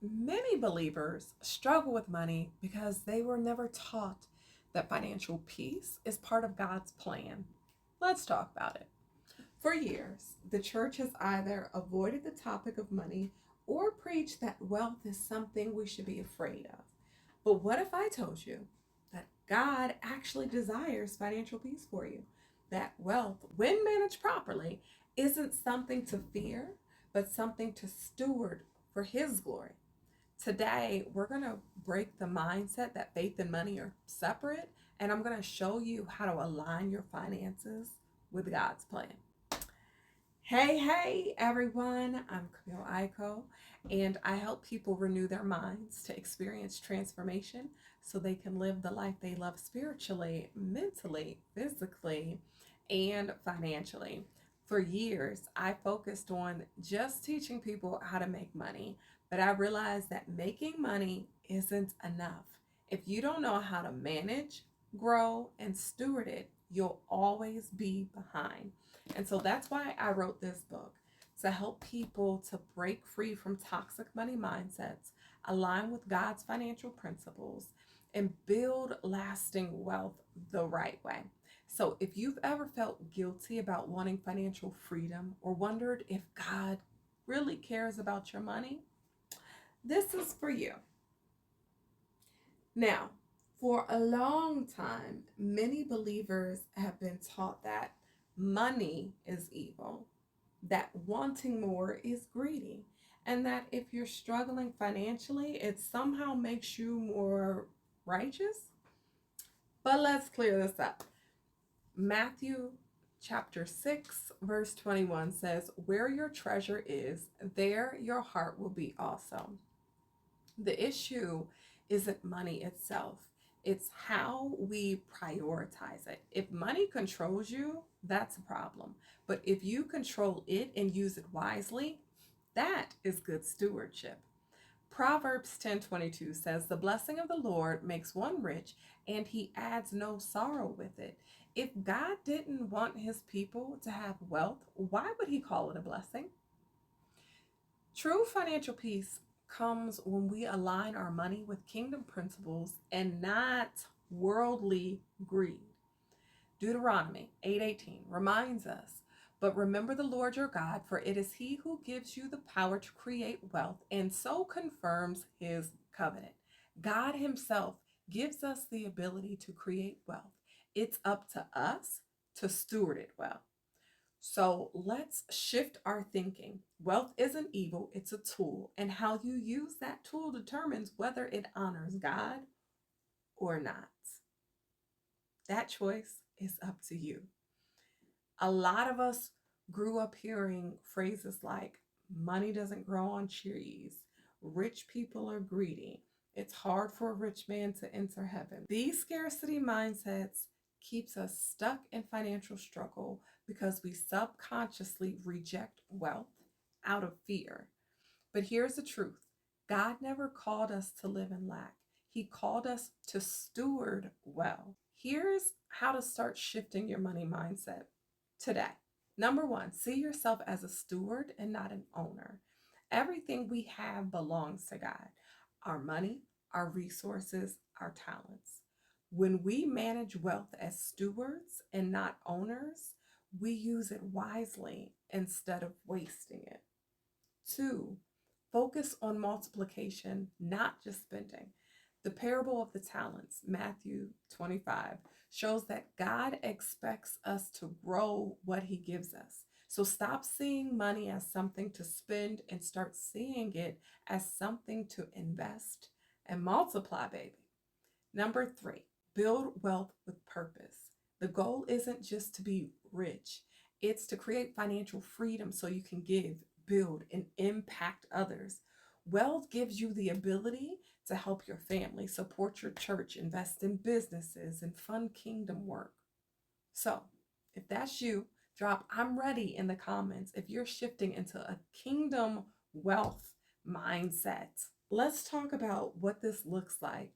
Many believers struggle with money because they were never taught that financial peace is part of God's plan. Let's talk about it. For years, the church has either avoided the topic of money or preached that wealth is something we should be afraid of. But what if I told you that God actually desires financial peace for you? That wealth, when managed properly, isn't something to fear, but something to steward for His glory. Today, we're going to break the mindset that faith and money are separate, and I'm going to show you how to align your finances with God's plan. Hey, everyone. I'm Camille Aiko, and I help people renew their minds to experience transformation so they can live the life they love spiritually, mentally, physically, and financially. For years, I focused on just teaching people how to make money, but I realized that making money isn't enough. If you don't know how to manage, grow, and steward it, you'll always be behind. And so that's why I wrote this book, to help people to break free from toxic money mindsets, align with God's financial principles, and build lasting wealth the right way. So if you've ever felt guilty about wanting financial freedom or wondered if God really cares about your money, this is for you. Now, for a long time, many believers have been taught that money is evil, that wanting more is greedy, and that if you're struggling financially, it somehow makes you more righteous. But let's clear this up. Matthew chapter 6, verse 21 says, "Where your treasure is, there your heart will be also." The issue isn't money itself, it's how we prioritize it. If money controls you, that's a problem. But if you control it and use it wisely, that is good stewardship. Proverbs 10:22 says, "The blessing of the Lord makes one rich, and he adds no sorrow with it." If God didn't want his people to have wealth, why would he call it a blessing? True financial peace comes when we align our money with kingdom principles and not worldly greed. Deuteronomy 8:18 reminds us, "But remember the Lord your God, for it is he who gives you the power to create wealth and so confirms his covenant." God himself gives us the ability to create wealth. It's up to us to steward it well. So let's shift our thinking. Wealth isn't evil, it's a tool, and how you use that tool determines whether it honors God or not. That choice is up to you. A lot of us grew up hearing phrases like, "money doesn't grow on trees," "rich people are greedy," "it's hard for a rich man to enter heaven." These scarcity mindsets keeps us stuck in financial struggle because we subconsciously reject wealth out of fear. But here's the truth. God never called us to live in lack. He called us to steward well. Here's how to start shifting your money mindset today. Number one, see yourself as a steward and not an owner. Everything we have belongs to God: our money, our resources, our talents. When we manage wealth as stewards and not owners, we use it wisely instead of wasting it. Two, focus on multiplication, not just spending. The parable of the talents, Matthew 25, shows that God expects us to grow what he gives us. So stop seeing money as something to spend and start seeing it as something to invest and multiply, baby. Number three, build wealth with purpose. The goal isn't just to be rich, it's to create financial freedom so you can give, build, and impact others. Wealth gives you the ability to help your family, support your church, invest in businesses, and fund kingdom work. So, if that's you, drop "I'm ready" in the comments if you're shifting into a kingdom wealth mindset. Let's talk about what this looks like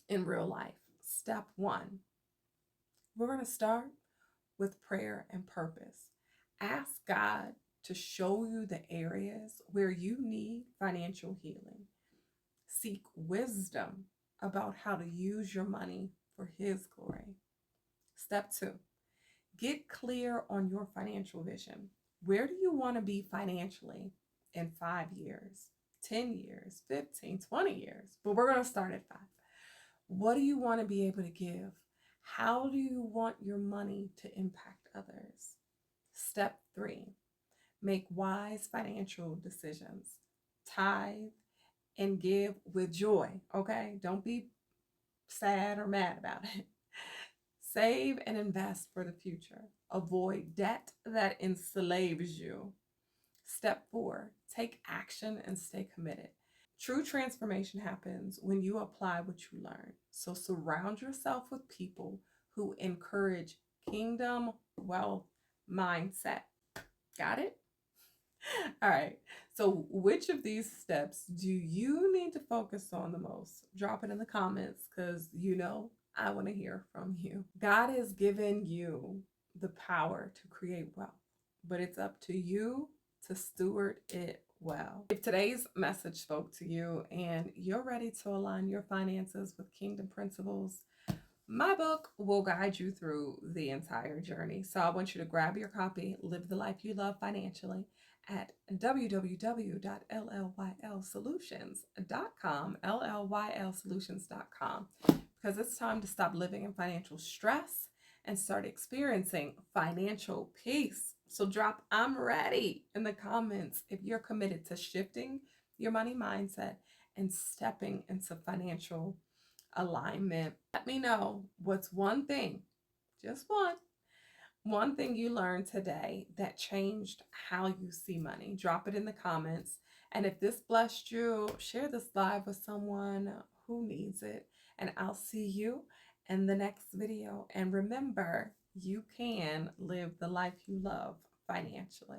in real life. Step one, we're going to start with prayer and purpose. Ask God to show you the areas where you need financial healing. Seek wisdom about how to use your money for His glory. Step 2, get clear on your financial vision. Where do you want to be financially in 5 years, 10 years, 15, 20 years? But we're going to start at 5. What do you want to be able to give? How do you want your money to impact others? Step 3, make wise financial decisions. Tithe and give with joy, okay? Don't be sad or mad about it. Save and invest for the future. Avoid debt that enslaves you. Step 4, take action and stay committed. True transformation happens when you apply what you learn. So surround yourself with people who encourage kingdom wealth mindset. Got it? All right. So which of these steps do you need to focus on the most? Drop it in the comments because I want to hear from you. God has given you the power to create wealth, but it's up to you to steward it well. If today's message spoke to you and you're ready to align your finances with kingdom principles, my book will guide you through the entire journey. So I want you to grab your copy, Live the Life You Love Financially, at www.llylsolutions.com, llylsolutions.com, because it's time to stop living in financial stress and start experiencing financial peace. So drop "I'm ready" in the comments if you're committed to shifting your money mindset and stepping into financial alignment. Let me know what's one thing, just one thing you learned today that changed how you see money. Drop it in the comments. And if this blessed you, share this live with someone who needs it. And I'll see you in the next video. And remember, you can live the life you love financially.